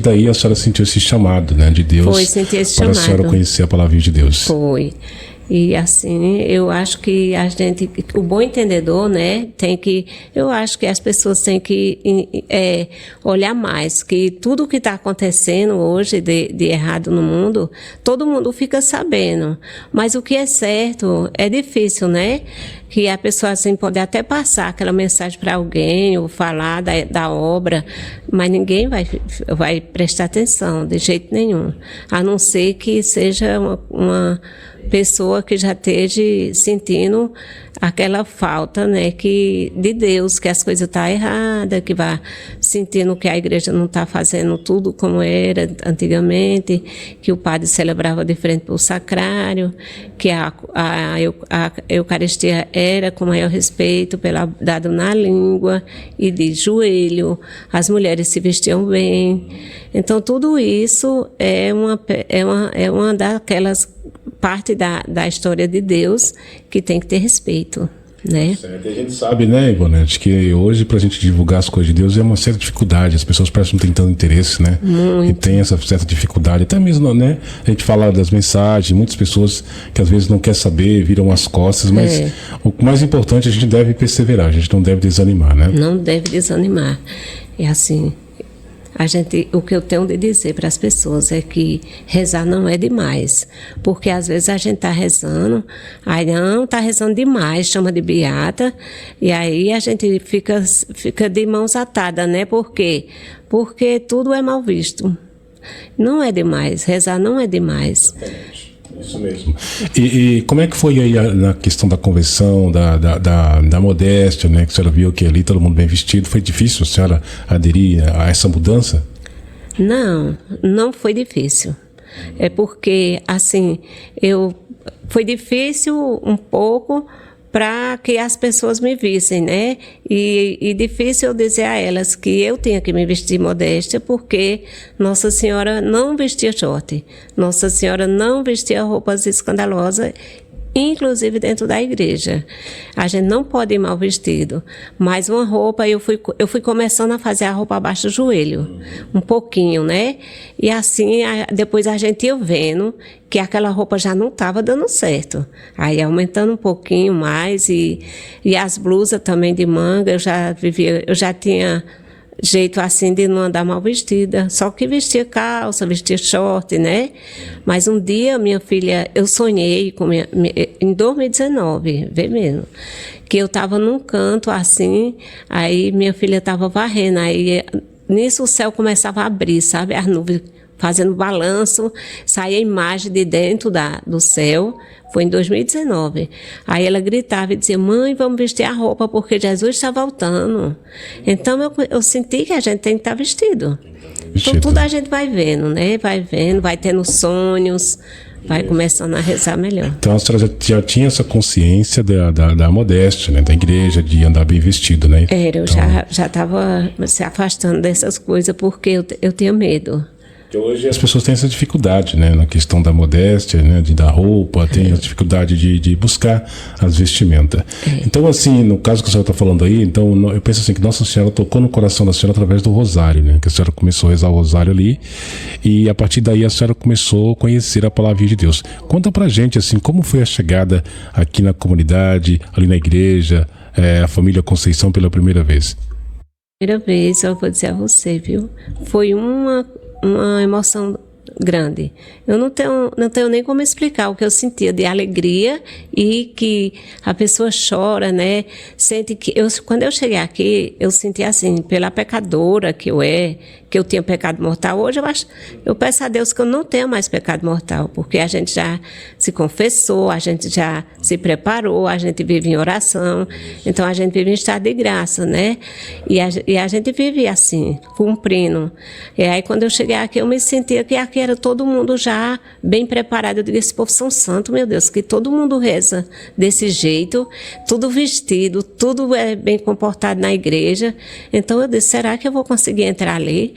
Daí a senhora sentiu esse chamado, né, de Deus. Foi, senti esse para chamado. A senhora conhecer a palavra de Deus. Foi. E assim, eu acho que a gente, o bom entendedor, né, eu acho que as pessoas têm que olhar mais, que tudo que está acontecendo hoje de errado no mundo, todo mundo fica sabendo, mas o que é certo é difícil, né, que a pessoa assim pode até passar aquela mensagem para alguém ou falar da obra, mas ninguém vai prestar atenção de jeito nenhum, a não ser que seja uma pessoa que já esteja sentindo aquela falta, né, de Deus, que as coisas estão erradas, que vai sentindo que a igreja não está fazendo tudo como era antigamente, que o padre celebrava de frente para o sacrário, que a Eucaristia era com maior respeito, dado na língua e de joelho, as mulheres se vestiam bem. Então, tudo isso é uma daquelas parte da história de Deus que tem que ter respeito, né? Certo. A gente sabe, né, Ivonete, que hoje pra gente divulgar as coisas de Deus é uma certa dificuldade, as pessoas parecem não ter tanto interesse, né? Muito. E tem essa certa dificuldade, até mesmo, né, a gente fala das mensagens, muitas pessoas que às vezes não quer saber, viram as costas, mas o mais importante, a gente deve perseverar, a gente não deve desanimar, né? Não deve desanimar. É assim, o que eu tenho de dizer para as pessoas é que rezar não é demais, porque às vezes a gente está rezando, aí não, está rezando demais, chama de beata, e aí a gente fica de mãos atadas, né? Por quê? Porque tudo é mal visto. Não é demais, rezar não é demais. Isso mesmo. E como é que foi aí na questão da conversão, da modéstia, né? Que a senhora viu que ali todo mundo bem vestido. Foi difícil a senhora aderir a essa mudança? Não foi difícil. É porque, assim, foi difícil um pouco para que as pessoas me vissem, né? E difícil eu dizer a elas que eu tinha que me vestir modéstia, porque Nossa Senhora não vestia short, Nossa Senhora não vestia roupas escandalosas, inclusive dentro da igreja. A gente não pode ir mal vestido, mas uma roupa, eu fui começando a fazer a roupa abaixo do joelho, um pouquinho, né? E assim, depois a gente ia vendo que aquela roupa já não estava dando certo. Aí aumentando um pouquinho mais, e as blusas também de manga, eu já tinha jeito assim de não andar mal vestida, só que vestia calça, vestia short, né? Mas um dia minha filha, eu sonhei em 2019, vê mesmo, que eu estava num canto assim, aí minha filha estava varrendo, aí nisso o céu começava a abrir, sabe? As nuvens fazendo balanço, saía a imagem de dentro do céu. Foi em 2019. Aí ela gritava e dizia: mãe, vamos vestir a roupa porque Jesus está voltando. Então eu senti que a gente tem que estar vestido. Então tudo a gente vai vendo, né? Vai vendo, vai tendo sonhos, vai começando a rezar melhor. Então a senhora já tinha essa consciência da modéstia, né? Da igreja, de andar bem vestido, né? Eu já estava se afastando dessas coisas porque eu tinha medo. Hoje as pessoas têm essa dificuldade, né, na questão da modéstia, né, de dar roupa, tem a dificuldade de buscar as vestimentas. Então, assim, no caso que a senhora está falando aí, então eu penso assim que Nossa Senhora tocou no coração da senhora através do rosário, né, que a senhora começou a rezar o rosário ali, e a partir daí a senhora começou a conhecer a palavra de Deus. Conta pra gente, assim, como foi a chegada aqui na comunidade, ali na igreja, a família Conceição pela primeira vez. Primeira vez, eu vou dizer a você, viu, foi uma emoção grande. Eu não tenho nem como explicar o que eu sentia de alegria, e que a pessoa chora, né? Sente que quando eu cheguei aqui, eu senti assim, pela pecadora que eu tinha pecado mortal. Hoje eu peço a Deus que eu não tenha mais pecado mortal, porque a gente já se confessou, a gente já se preparou, a gente vive em oração, então a gente vive em estado de graça, né? E a gente vive assim, cumprindo. E aí quando eu cheguei aqui, eu me sentia que aqui era todo mundo já bem preparado. Eu digo: esse povo são santos, meu Deus, que todo mundo reza desse jeito, tudo vestido, tudo é bem comportado na igreja. Então eu disse: será que eu vou conseguir entrar ali?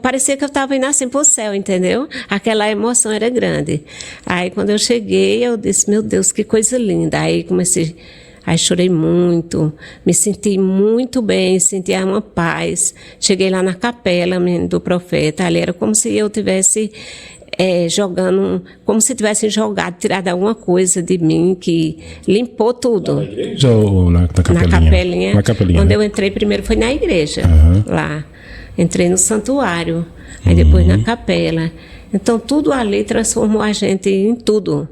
Parecia que eu estava indo assim para o céu, entendeu? Aquela emoção era grande. Aí quando eu cheguei, eu disse: meu Deus, que coisa linda. Aí comecei Aí chorei muito, me senti muito bem, senti uma paz. Cheguei lá na capela do profeta, ali era como se eu tivesse jogando, como se tivessem jogado, tirado alguma coisa de mim, que limpou tudo. Na igreja ou na capelinha? Na capelinha. Quando né? eu entrei primeiro foi na igreja, lá. Entrei no santuário, aí Uhum. depois na capela. Então tudo ali transformou a gente em tudo.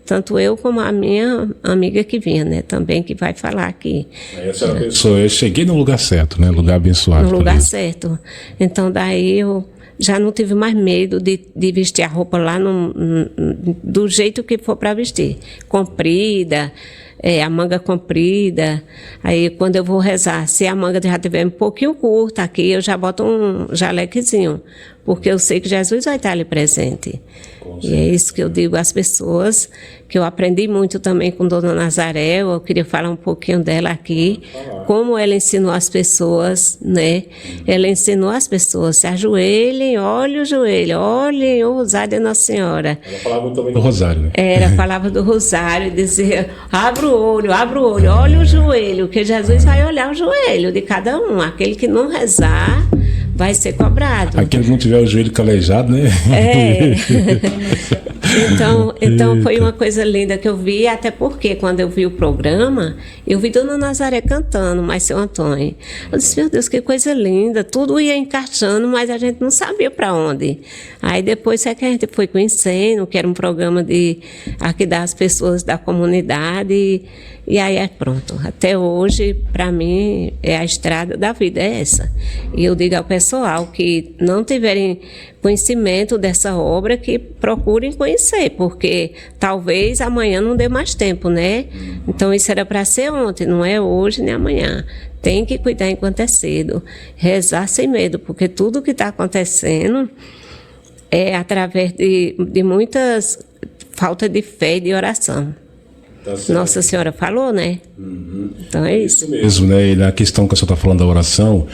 Tanto eu como a minha amiga que vinha, né? Também que vai falar aqui. Aí a senhora pensou, eu cheguei no lugar certo, né? Lugar abençoado. No lugar certo. Então daí eu já não tive mais medo de vestir a roupa lá do jeito que for para vestir. Comprida, a manga comprida. Aí quando eu vou rezar, se a manga já estiver um pouquinho curta aqui, eu já boto um jalequezinho, porque eu sei que Jesus vai estar ali presente. E é isso que eu digo às pessoas, que eu aprendi muito também com Dona Nazaré. Eu queria falar um pouquinho dela aqui, como ela ensinou as pessoas, né? Ela ensinou as pessoas, se ajoelhem, olhem o joelho, olhem o rosário de Nossa Senhora. Ela falava também do rosário, né? Falava do rosário e dizia, abra o olho, olha o joelho, que Jesus vai olhar o joelho de cada um. Aquele que não rezar vai ser cobrado. Aquele que não tiver o joelho calejado, né? Então foi uma coisa linda que eu vi, até porque quando eu vi o programa, eu vi Dona Nazaré cantando, mas seu Antônio. Eu disse, meu Deus, que coisa linda, tudo ia encaixando, mas a gente não sabia para onde. Aí depois é que a gente foi conhecendo, que era um programa aqui das pessoas da comunidade, e aí pronto. Até hoje, para mim, a estrada da vida é essa. E eu digo ao pessoal que não tiverem conhecimento dessa obra, que procurem conhecer, porque talvez amanhã não dê mais tempo, né? Então isso era para ser ontem, não é hoje nem amanhã. Tem que cuidar enquanto é cedo, rezar sem medo, porque tudo que está acontecendo é através de muitas falta de fé e de oração. Tá, Nossa Senhora falou, né? Então é isso. Mesmo, né? E na questão que a senhora está falando da oração,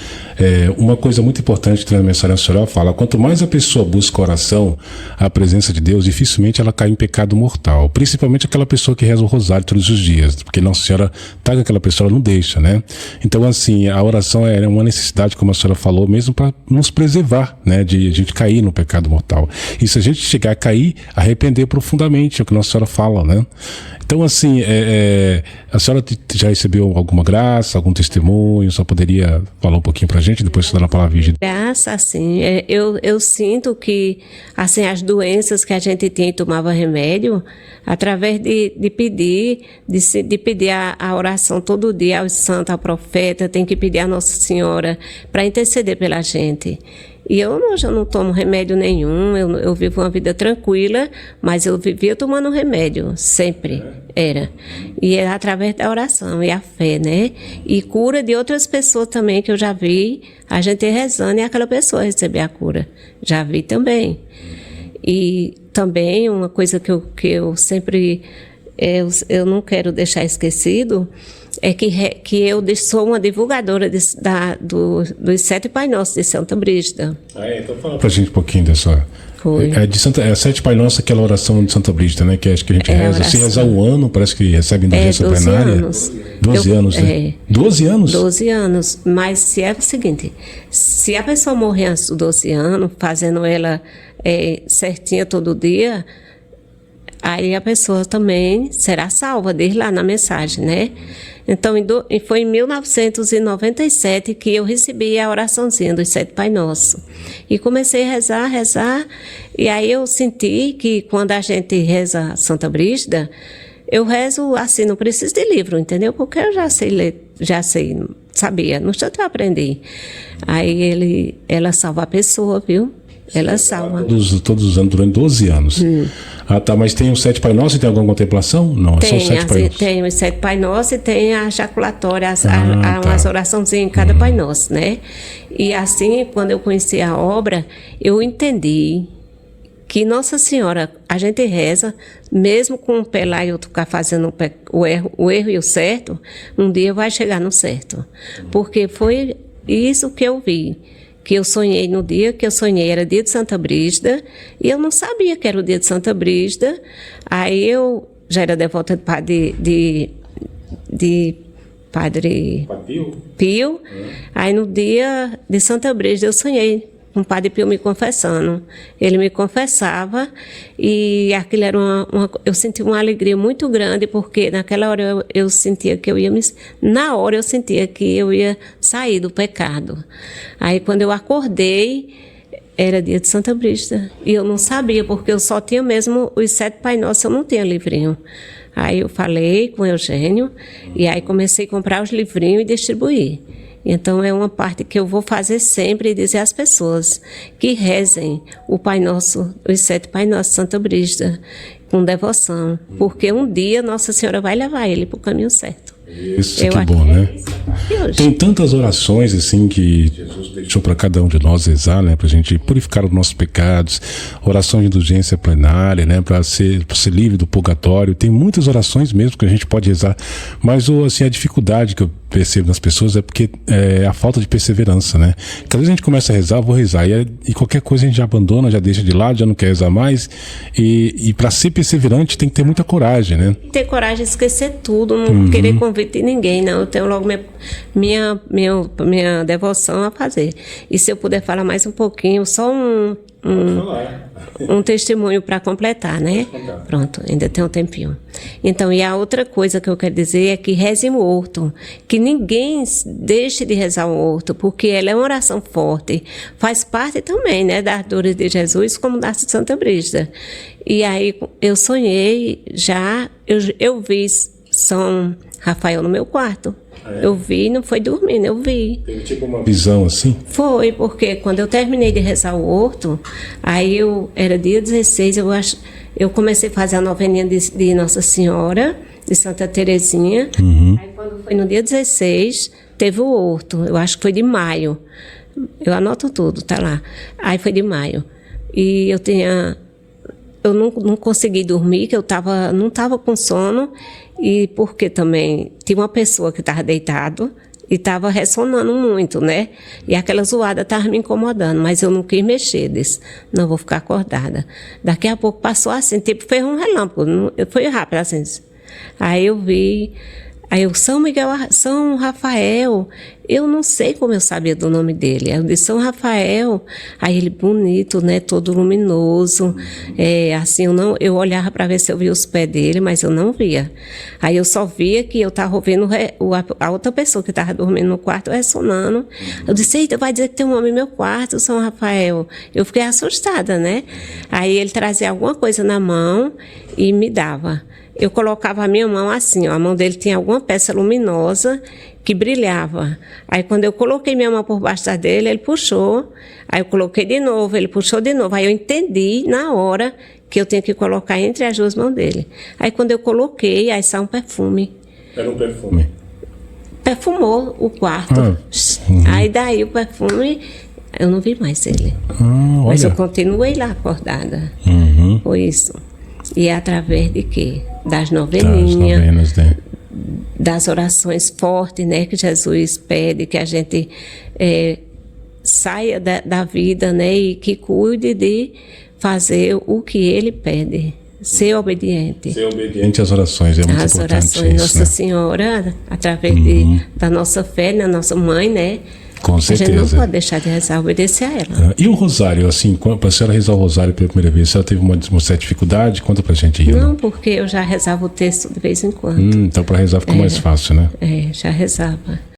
uma coisa muito importante que na mensagem a senhora fala, quanto mais a pessoa busca oração, a presença de Deus, dificilmente ela cai em pecado mortal. Principalmente aquela pessoa que reza o rosário todos os dias, porque Nossa Senhora tá com aquela pessoa, ela não deixa, né? Então, assim, a oração é uma necessidade, como a senhora falou, mesmo para nos preservar, né? De a gente cair no pecado mortal. E se a gente chegar a cair, arrepender profundamente, é o que Nossa Senhora fala, né? Então, assim, a senhora já recebeu alguma graça, algum testemunho? Só poderia falar um pouquinho pra gente, depois você dá a palavra virgem. Graça, assim, eu sinto que, assim, as doenças que a gente tinha e tomava remédio, através de pedir a oração todo dia ao santo, ao profeta, tem que pedir a Nossa Senhora para interceder pela gente. E hoje eu não tomo remédio nenhum, eu vivo uma vida tranquila, mas eu vivia tomando remédio, sempre, era. E é através da oração e a fé, né? E cura de outras pessoas também, que eu já vi, a gente rezando e aquela pessoa receber a cura. Já vi também. E também uma coisa que eu sempre, eu não quero deixar esquecido, é que eu sou uma divulgadora dos 7 Pai Nossos de Santa Brígida. Então fala pra gente um pouquinho dessa... Foi. É 7 Pai Nosso, aquela oração de Santa Brígida, né? Que acho que a gente reza. Se rezar um ano, parece que recebe indulgência plenária. 12 anos, né? 12 anos? 12 anos. Mas se é o seguinte, se a pessoa morrer antes dos 12 anos, fazendo ela certinha todo dia, aí a pessoa também será salva, diz lá na mensagem, né? Então, foi em 1997 que eu recebi a oraçãozinha dos 7 Pai Nosso. E comecei a rezar, e aí eu senti que quando a gente reza Santa Brígida, eu rezo assim, não preciso de livro, entendeu? Porque eu já sei ler, sabia, no instante eu aprendi. Aí ela salva a pessoa, viu? Ela salva. Todos os anos, durante 12 anos. Ah, tá, mas tem os 7 Pai Nosso e tem alguma contemplação? Não, tem, é só os 7 Pai Nosso. Tem os 7 Pai Nosso e tem a jaculatória, umas oraçãozinhas em cada Pai Nosso, né? E assim, quando eu conheci a obra, eu entendi que Nossa Senhora, a gente reza, mesmo com um pé lá e outro cá fazendo o erro e o certo, um dia vai chegar no certo. Porque foi isso que eu vi. Que eu sonhei no dia que eu sonhei, era dia de Santa Brígida, e eu não sabia que era o dia de Santa Brígida. Aí eu já era devota de de Padre Pio. Aí no dia de Santa Brígida eu sonhei com o Padre Pio me confessando. Ele me confessava e aquilo era eu senti uma alegria muito grande, porque naquela hora eu sentia que na hora eu sentia que eu ia sair do pecado. Aí quando eu acordei, era dia de Santa Brígida e eu não sabia, porque eu só tinha mesmo os 7 Pai Nosso, eu não tinha livrinho. Aí eu falei com o Eugênio e aí comecei a comprar os livrinhos e distribuir. Então é uma parte que eu vou fazer sempre e dizer às pessoas que rezem o Pai Nosso, os 7 Pai Nosso, Santa Brígida, com devoção, porque um dia Nossa Senhora vai levar ele para o caminho certo. Isso, que bom, né? Tem tantas orações assim que Jesus deixou para cada um de nós rezar, né? Para a gente purificar os nossos pecados, oração de indulgência plenária, né? Para ser livre do purgatório. Tem muitas orações mesmo que a gente pode rezar, mas assim, a dificuldade que eu percebo nas pessoas é porque é a falta de perseverança, né? Cada vez a gente começa a rezar, vou rezar, e qualquer coisa a gente já abandona, já deixa de lado, já não quer rezar mais. E para ser perseverante tem que ter muita coragem, né? Ter coragem de esquecer tudo, não querer converter ninguém, não. Eu tenho logo minha devoção a fazer. E se eu puder falar mais um pouquinho, só um testemunho para completar, né? Pronto, ainda tem um tempinho. Então, e a outra coisa que eu quero dizer é que reze o horto, que ninguém deixe de rezar o horto, porque ela é uma oração forte, faz parte também, né, das dores de Jesus, como da Santa Brígida. E aí eu sonhei eu vi São Rafael no meu quarto. Eu vi, não foi dormindo, eu vi. Teve tipo uma visão assim? Foi, porque quando eu terminei de rezar o horto, aí era dia 16, eu comecei a fazer a noveninha de Nossa Senhora, de Santa Terezinha. Aí quando foi no dia 16, teve o horto, eu acho que foi de maio. Eu anoto tudo, tá lá. Aí foi de maio. E eu não consegui dormir, que não estava com sono, e porque também tinha uma pessoa que estava deitado e estava ressonando muito, né? E aquela zoada estava me incomodando, mas eu não quis mexer, disse, não vou ficar acordada. Daqui a pouco passou assim, tipo, fez um relâmpago, foi rápido assim. Aí eu vi, São Rafael, eu não sei como eu sabia do nome dele. Eu disse, São Rafael, aí ele bonito, né, todo luminoso, assim, eu olhava para ver se eu via os pés dele, mas eu não via. Aí eu só via que eu estava ouvindo a outra pessoa que estava dormindo no quarto ressonando. Eu disse, eita, vai dizer que tem um homem no meu quarto, São Rafael. Eu fiquei assustada, né? Aí ele trazia alguma coisa na mão e me dava. Eu colocava a minha mão assim, ó, a mão dele tinha alguma peça luminosa que brilhava. Aí quando eu coloquei minha mão por baixo da dele, ele puxou. Aí eu coloquei de novo, ele puxou de novo. Aí eu entendi na hora que eu tinha que colocar entre as duas mãos dele. Aí quando eu coloquei, aí saiu um perfume. Era um perfume? Perfumou o quarto. Aí daí o perfume, eu não vi mais ele. Mas eu continuei lá acordada. Foi isso. E é através de quê? Das noveninhas, né? Das orações fortes, né? Que Jesus pede, que a gente saia da vida, né? E que cuide de fazer o que Ele pede. Ser obediente. Ser obediente às orações, é muito importante. As orações, Nossa Senhora, através da nossa fé, na nossa mãe, né? Com certeza. A gente não pode deixar de rezar, obedecer a ela. E o rosário, assim, para a senhora rezar o rosário pela primeira vez, a senhora teve uma certa dificuldade? Conta pra gente aí. Não, porque eu já rezava o texto de vez em quando. Então para rezar ficou mais fácil, né? Já rezava.